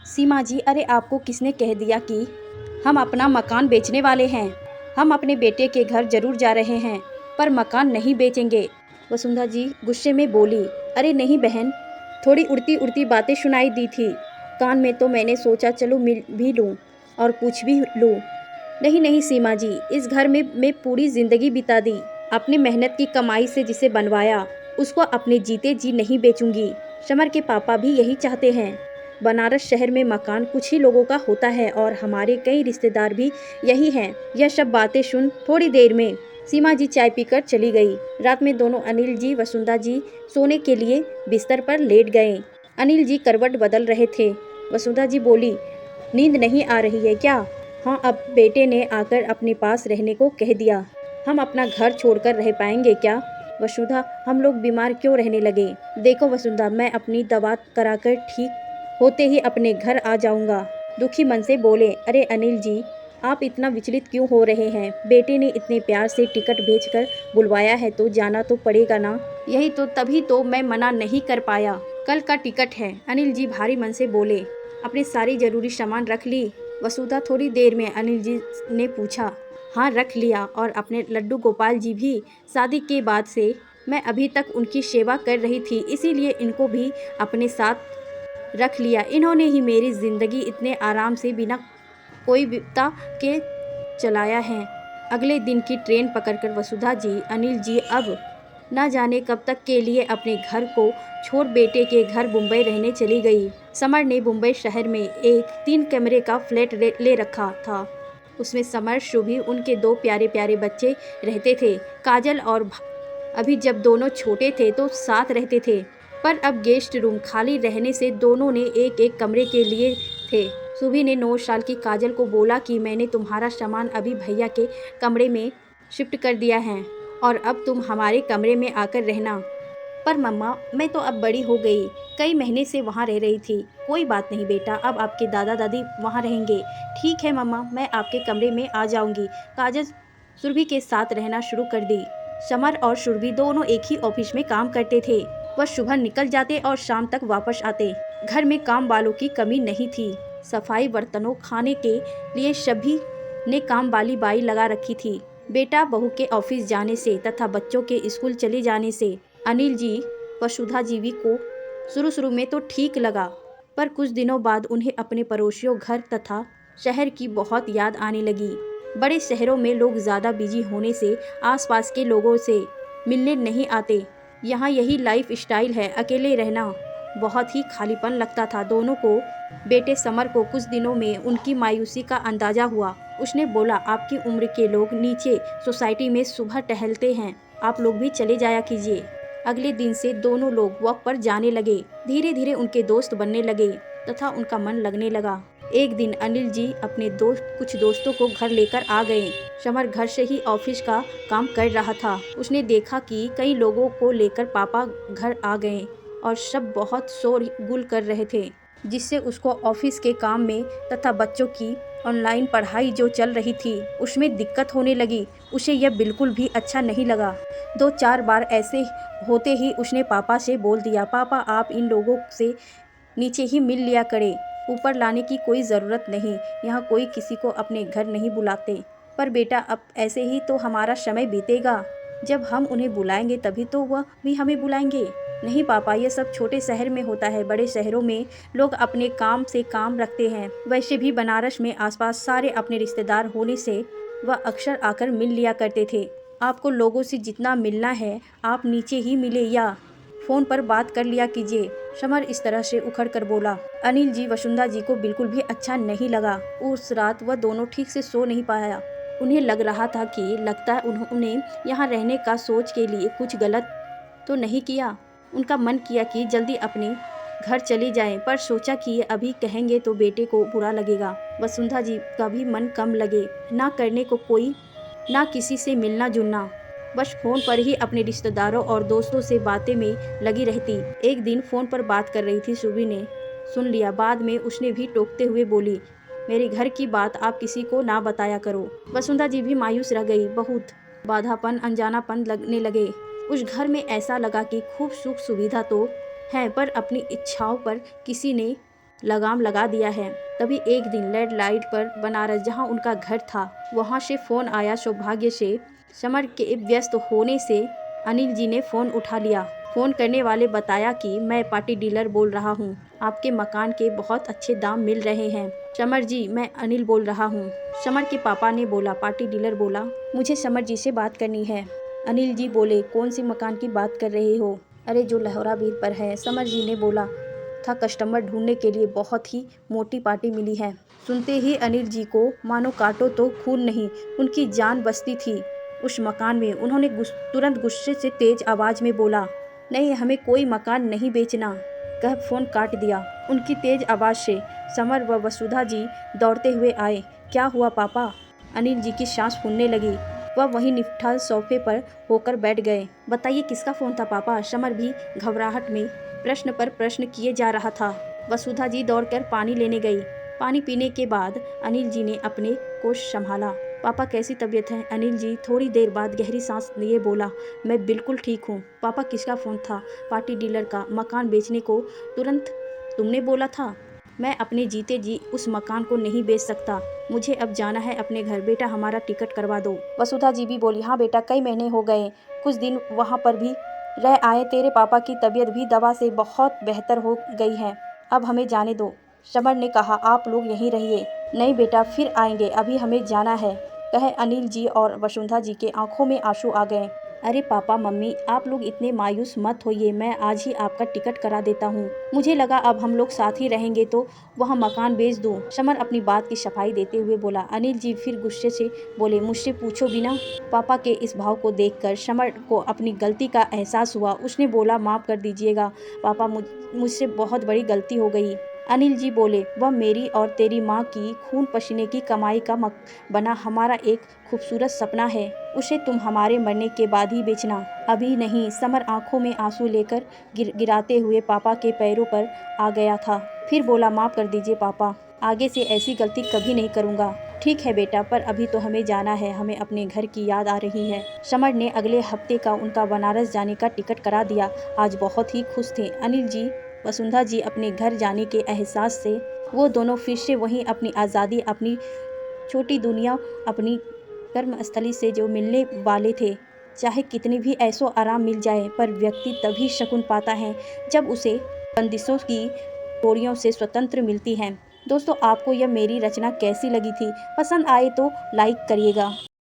सीमा जी, अरे आपको किसने कह दिया कि हम अपना मकान बेचने वाले हैं? हम अपने बेटे के घर जरूर जा रहे हैं, पर मकान नहीं बेचेंगे। वसुंधरा जी गुस्से में बोली। अरे नहीं बहन, थोड़ी उड़ती उड़ती बातें सुनाई दी थी कान में, तो मैंने सोचा चलो मिल भी लूँ और पूछ भी लूँ। नहीं नहीं सीमा जी, इस घर में मैं पूरी ज़िंदगी बिता दी। अपनी मेहनत की कमाई से जिसे बनवाया, उसको अपने जीते जी नहीं बेचूंगी। समर के पापा भी यही चाहते हैं। बनारस शहर में मकान कुछ ही लोगों का होता है और हमारे कई रिश्तेदार भी यही हैं। यह सब बातें सुन थोड़ी देर में सीमा जी चाय पीकर चली गई। रात में दोनों अनिल जी वसुंधरा जी सोने के लिए बिस्तर पर लेट गए। अनिल जी करवट बदल रहे थे। वसुंधरा जी बोली, नींद नहीं आ रही है क्या? हाँ, अब बेटे ने आकर अपने पास रहने को कह दिया। हम अपना घर छोड़कर रह पाएंगे क्या? वसुंधरा, हम लोग बीमार क्यों रहने लगे? देखो वसुंधरा, मैं अपनी दवा कराकर ठीक होते ही अपने घर आ जाऊंगा। दुखी मन से बोले। अरे अनिल जी, आप इतना विचलित क्यों हो रहे हैं? बेटे ने इतने प्यार से टिकट भेजकर बुलवाया है तो जाना तो पड़ेगा ना। यही तो, तभी तो मैं मना नहीं कर पाया। कल का टिकट है। अनिल जी भारी मन से बोले। अपने सारी जरूरी सामान रख ली? वसुधा थोड़ी देर में अनिल जी ने पूछा। हाँ रख लिया, और अपने लड्डू गोपाल जी भी। शादी के बाद से मैं अभी तक उनकी सेवा कर रही थी, इसीलिए इनको भी अपने साथ रख लिया। इन्होंने ही मेरी ज़िंदगी इतने आराम से बिना कोई विपदा के चलाया है। अगले दिन की ट्रेन पकड़कर वसुधा जी अनिल जी अब न जाने कब तक के लिए अपने घर को छोड़ बेटे के घर मुंबई रहने चली गई। समर ने मुंबई शहर में एक 3 कमरे का फ्लैट ले रखा था। उसमें समर, शुभी, उनके 2 प्यारे प्यारे बच्चे रहते थे, काजल और अभी जब दोनों छोटे थे तो साथ रहते थे, पर अब गेस्ट रूम खाली रहने से दोनों ने एक एक कमरे के लिए थे। सुभी ने 9 साल की काजल को बोला कि मैंने तुम्हारा सामान अभी भैया के कमरे में शिफ्ट कर दिया है और अब तुम हमारे कमरे में आकर रहना। पर मम्मा, मैं तो अब बड़ी हो गई, कई महीने से वहाँ रह रही थी। कोई बात नहीं बेटा, अब आपके दादा दादी वहाँ रहेंगे। ठीक है मम्मा, मैं आपके कमरे में आ जाऊँगी। काजल सुरभि के साथ रहना शुरू कर दी। समर और सुरभि दोनों एक ही ऑफिस में काम करते थे। वह सुबह निकल जाते और शाम तक वापस आते। घर में काम वालों की कमी नहीं थी। सफाई, बर्तनों, खाने के लिए सभी ने काम वाली बाई लगा रखी थी। बेटा बहू के ऑफिस जाने से तथा बच्चों के स्कूल चले जाने से अनिल जी वसुधा जीवी को शुरू में तो ठीक लगा, पर कुछ दिनों बाद उन्हें अपने पड़ोसियों, घर तथा शहर की बहुत याद आने लगी। बड़े शहरों में लोग ज़्यादा बिजी होने से आसपास के लोगों से मिलने नहीं आते। यहाँ यही लाइफ स्टाइल है। अकेले रहना बहुत ही खालीपन लगता था दोनों को। बेटे समर को कुछ दिनों में उनकी मायूसी का अंदाज़ा हुआ। उसने बोला, आपकी उम्र के लोग नीचे सोसाइटी में सुबह टहलते हैं, आप लोग भी चले जाया कीजिए। अगले दिन से दोनों लोग वॉक पर जाने लगे। धीरे धीरे उनके दोस्त बनने लगे तथा उनका मन लगने लगा। एक दिन अनिल जी अपने कुछ दोस्तों को घर लेकर आ गए। समर घर से ही ऑफिस का काम कर रहा था। उसने देखा कि कई लोगों को लेकर पापा घर आ गए और सब बहुत शोरगुल कर रहे थे, जिससे उसको ऑफिस के काम में तथा बच्चों की ऑनलाइन पढ़ाई जो चल रही थी उसमें दिक्कत होने लगी। उसे यह बिल्कुल भी अच्छा नहीं लगा। 2-4 बार ऐसे होते ही उसने पापा से बोल दिया, पापा आप इन लोगों से नीचे ही मिल लिया करें, ऊपर लाने की कोई ज़रूरत नहीं, यहाँ कोई किसी को अपने घर नहीं बुलाते। पर बेटा, अब ऐसे ही तो हमारा समय बीतेगा, जब हम उन्हें बुलाएंगे तभी तो वह भी हमें बुलाएंगे। नहीं पापा, ये सब छोटे शहर में होता है, बड़े शहरों में लोग अपने काम से काम रखते हैं। वैसे भी बनारस में आसपास सारे अपने रिश्तेदार होने से वह अक्सर आकर मिल लिया करते थे। आपको लोगों से जितना मिलना है आप नीचे ही मिले या फ़ोन पर बात कर लिया कीजिए। समर इस तरह से उखड़ कर बोला। अनिल जी वसुंधरा जी को बिल्कुल भी अच्छा नहीं लगा। उस रात वह दोनों ठीक से सो नहीं पाया। उन्हें लग रहा था कि लगता है उन्होंने यहाँ रहने का सोच के लिए कुछ गलत तो नहीं किया। उनका मन किया कि जल्दी अपने घर चले जाएं, पर सोचा कि अभी कहेंगे तो बेटे को बुरा लगेगा। वसुंधरा जी का भी मन कम लगे, ना करने को कोई, ना किसी से मिलना जुलना, बस फ़ोन पर ही अपने रिश्तेदारों और दोस्तों से बातें में लगी रहती। एक दिन फ़ोन पर बात कर रही थी सुबी ने सुन लिया। बाद में उसने भी टोकते हुए बोली, मेरे घर की बात आप किसी को ना बताया करो। वसुंधरा जी भी मायूस रह गई। बहुत बाधापन, अनजानापन लगने लगे। उस घर में ऐसा लगा कि खूब सुख सुविधा तो है, पर अपनी इच्छाओं पर किसी ने लगाम लगा दिया है। तभी एक दिन लैंडलाइन पर बनारस जहां उनका घर था वहां से फ़ोन आया। सौभाग्य से समर के व्यस्त होने से अनिल जी ने फ़ोन उठा लिया। फ़ोन करने वाले बताया कि मैं पार्टी डीलर बोल रहा हूँ, आपके मकान के बहुत अच्छे दाम मिल रहे हैं। समर जी, मैं अनिल बोल रहा हूँ। समर के पापा ने बोला। पार्टी डीलर बोला, मुझे समर जी से बात करनी है। अनिल जी बोले, कौन सी मकान की बात कर रहे हो? अरे जो लहौरा बीर पर है। समर जी ने बोला था, कस्टमर ढूंढने के लिए बहुत ही मोटी पार्टी मिली है। सुनते ही अनिल जी को मानो काटो तो खून नहीं, उनकी जान बसती थी उस मकान में। उन्होंने तुरंत गुस्से से तेज आवाज में बोला, नहीं, हमें कोई मकान नहीं बेचना, कह फ़ोन काट दिया। उनकी तेज आवाज़ से समर व वसुधा जी दौड़ते हुए आए। क्या हुआ पापा? अनिल जी की सांस फूलने लगी। वह वहीं निठल्ल सोफे पर होकर बैठ गए। बताइए किसका फ़ोन था पापा? समर भी घबराहट में प्रश्न पर प्रश्न किए जा रहा था। वसुधा जी दौड़कर पानी लेने गई। पानी पीने के बाद अनिल जी ने अपने को संभाला। पापा कैसी तबीयत है? अनिल जी थोड़ी देर बाद गहरी सांस लिए बोला, मैं बिल्कुल ठीक हूँ। पापा किसका फ़ोन था? पार्टी डीलर का। मकान बेचने को तुरंत तुमने बोला था। मैं अपने जीते जी उस मकान को नहीं बेच सकता। मुझे अब जाना है अपने घर। बेटा हमारा टिकट करवा दो। वसुधा जी भी बोली, हाँ बेटा, कई महीने हो गए, कुछ दिन वहाँ पर भी रह आए। तेरे पापा की तबीयत भी दवा से बहुत बेहतर हो गई है। अब हमें जाने दो। समर ने कहा, आप लोग यहीं रहिए। नहीं बेटा, फिर आएंगे, अभी हमें जाना है, कहे अनिल जी और वसुधा जी के आंखों में आंसू आ गए। अरे पापा मम्मी, आप लोग इतने मायूस मत होइए, मैं आज ही आपका टिकट करा देता हूँ। मुझे लगा अब हम लोग साथ ही रहेंगे तो वह मकान बेच दूँ। समर अपनी बात की सफाई देते हुए बोला। अनिल जी फिर गुस्से से बोले, मुझसे पूछो बिना? पापा के इस भाव को देखकर समर को अपनी गलती का एहसास हुआ। उसने बोला, माफ़ कर दीजिएगा पापा, मुझसे बहुत बड़ी गलती हो गई। अनिल जी बोले, वह मेरी और तेरी माँ की खून पसीने की कमाई का बना हमारा एक खूबसूरत सपना है। उसे तुम हमारे मरने के बाद ही बेचना, अभी नहीं। समर आंखों में आंसू लेकर गिराते हुए पापा के पैरों पर आ गया था। फिर बोला, माफ़ कर दीजिए पापा, आगे से ऐसी गलती कभी नहीं करूँगा। ठीक है बेटा, पर अभी तो हमें जाना है, हमें अपने घर की याद आ रही है। समर ने अगले हफ्ते का उनका बनारस जाने का टिकट करा दिया। आज बहुत ही खुश थे अनिल जी, वसुधा जी अपने घर जाने के एहसास से। वो दोनों फिर से वहीं अपनी आज़ादी, अपनी छोटी दुनिया, अपनी कर्मस्थली से जो मिलने वाले थे। चाहे कितनी भी ऐसो आराम मिल जाए, पर व्यक्ति तभी सुकून पाता है जब उसे बंदिशों की डोरियों से स्वतंत्र मिलती है। दोस्तों, आपको यह मेरी रचना कैसी लगी थी? पसंद आए तो लाइक करिएगा।